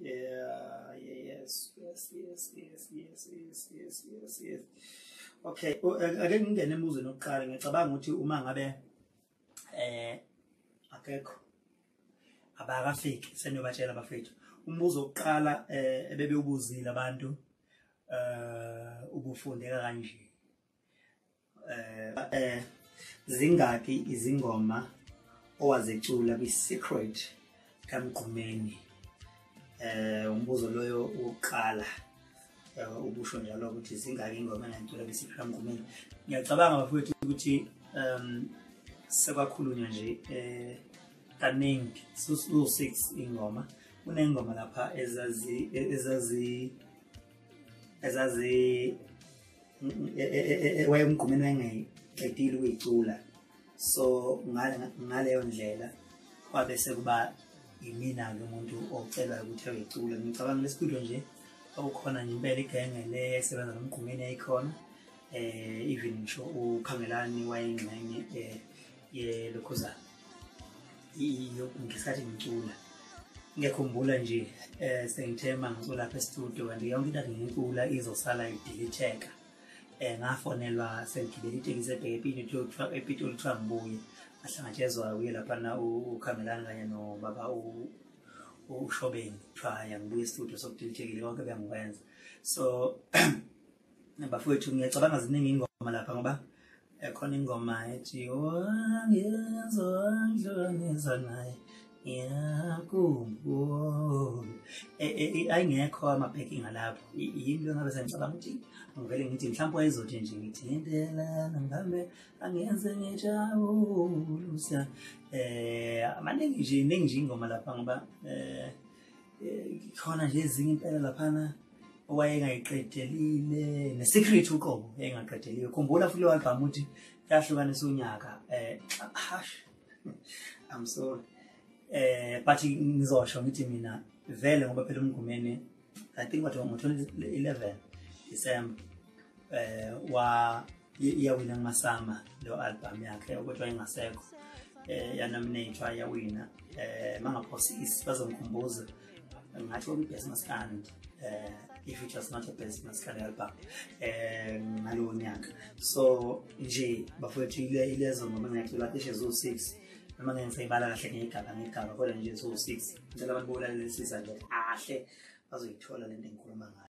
Yeah, yes. Okay, ake ngingene emuzweni oqala ngicabanga ukuthi uma ngabe akekho abakafiki seniyobatshela abafethu umbuzo oqala ebebe ubuzile abantu ubufundeka kanje zingaki izingoma owazecula kwi-secret kaMgqumeni umbuzo loyo wokuqala ubusho njalo ukuthi zingaki ingoma engicula kwi-secret kaMgqumeni ngiyacabanga bafethu ukuthi sekwakhulunywa nje kaningi su-6 ingoma kunengoma lapha ezazi wayeMgqumeni wayengayiqedile ukuyicula so ngaleyo ndlela kwabe sekuba yimina-ke umuntu ocelwayo ukuthi ayicula ngicabanga lesitudio nje okukhona nje impela igenge le esebenza noMgqumeni yayikhona even ngisho uKhangelani wayengxenye yelokhuzana ngesikhathi ngicula ngiyakhumbula nje sengithema ngicula lapha estudio kanti yonke into ngiyicula izosala idilitheka ngafonelwa sengigibela itekisi ebheke ePitoli kuthiwa ngibuye ngahlangatshezwa kuye laphana uKhangelani kanye nobaba uShobeni kuthiwa ngibuye estudio sokudilithekile konke bengikwenza so bafowethu ngiyacabanga ziningi ingoma lapha ngoba khona ingoma ethi wangezondloneza naye ngiyakhumbula ayingekho ama-backing alapho yimi ngabe sengicabanga ukuthi ngivele ngithi mhlawumbe wayezothi nje ngithintelana ngihambe angenze ngijabulusa amaningi nje iningi nje ingoma lapha ngoba khona nje ezinye impela laphana owayengayiqedelile ne-secret uqobo engaqedeliwe khumbula futhi album ukuthi yahlukanisa unyaka I'm sorry but ngizosho ngithi mina vele ngoba phela uMgqumeni I think what ngo-2011 December yawina kumasama lo album yakhe ukuthi wayengasekho yanominate yawina mangaphosisi bazomkhumbuza ngathi best maskandi if it was not a best maskandi album ngalowo nyaka so nje bafowethu ilezo ngoma ngiyacula cishe zo-6 noma ngisayibala kahle ngegaba kodwa nje zo-6 ngicela abantu bolalele sisa nje kahle bazoyithola lento engikhuluma ngayo.